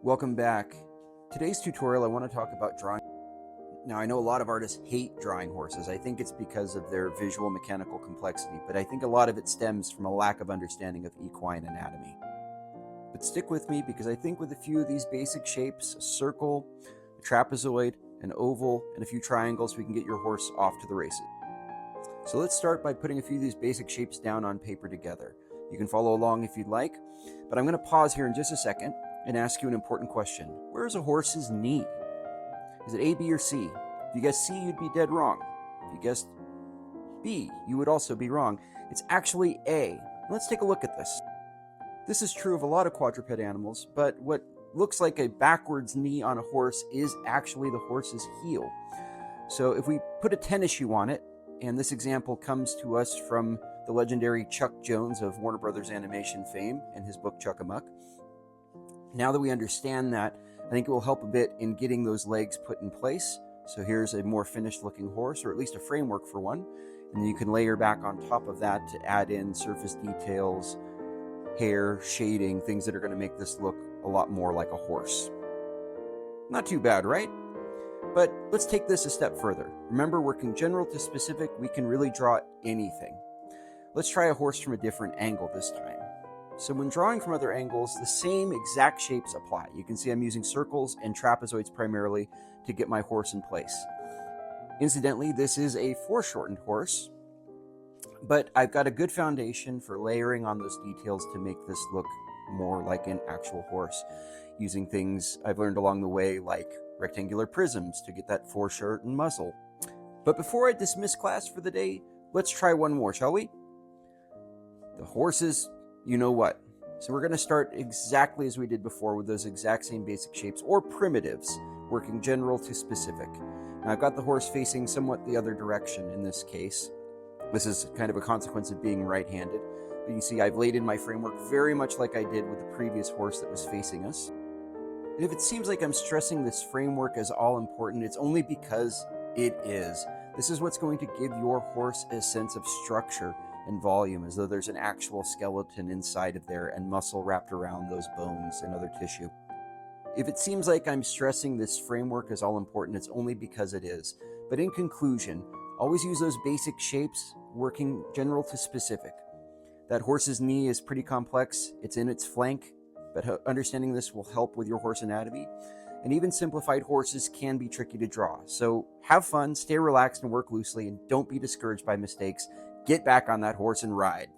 Welcome back. Today's tutorial I want to talk about drawing. Now I know a lot of artists hate drawing horses. I think it's because of their visual mechanical complexity, but I think a lot of it stems from a lack of understanding of equine anatomy. But stick with me because I think with a few of these basic shapes, a circle, a trapezoid, an oval, and a few triangles, we can get your horse off to the races. So let's start by putting a few of these basic shapes down on paper together. You can follow along if you'd like, but I'm going to pause here in just a second and ask you an important question. Where is a horse's knee? Is it A, B, or C? If you guessed C, you'd be dead wrong. If you guessed B, you would also be wrong. It's actually A. Let's take a look at this. This is true of a lot of quadruped animals, but what looks like a backwards knee on a horse is actually the horse's heel. So if we put a tennis shoe on it, and this example comes to us from the legendary Chuck Jones of Warner Brothers Animation fame and his book Chuck-a-Muck. Now that we understand that, I think it will help a bit in getting those legs put in place. So here's a more finished looking horse, or at least a framework for one. And then you can layer back on top of that to add in surface details, hair, shading, things that are going to make this look a lot more like a horse. Not too bad, right? But let's take this a step further. Remember, working general to specific, we can really draw anything. Let's try a horse from a different angle this time. So when drawing from other angles, the same exact shapes apply. You can see I'm using circles and trapezoids primarily to get my horse in place. Incidentally, this is a foreshortened horse, but I've got a good foundation for layering on those details to make this look more like an actual horse, using things I've learned along the way like rectangular prisms to get that foreshortened muzzle. But before I dismiss class for the day, let's try one more, shall we? The horses, you know what. So we're going to start exactly as we did before with those exact same basic shapes, or primitives, working general to specific. Now I've got the horse facing somewhat the other direction in this case. This is kind of a consequence of being right-handed. But you can see I've laid in my framework very much like I did with the previous horse that was facing us. And if it seems like I'm stressing this framework as all important, it's only because it is. This is what's going to give your horse a sense of structure and volume, as though there's an actual skeleton inside of there and muscle wrapped around those bones and other tissue. If it seems like I'm stressing this framework as all important, it's only because it is. But in conclusion, always use those basic shapes, working general to specific. That horse's knee is pretty complex. It's in its flank, but understanding this will help with your horse anatomy. And even simplified horses can be tricky to draw. So have fun, stay relaxed, and work loosely, and don't be discouraged by mistakes. Get back on that horse and ride.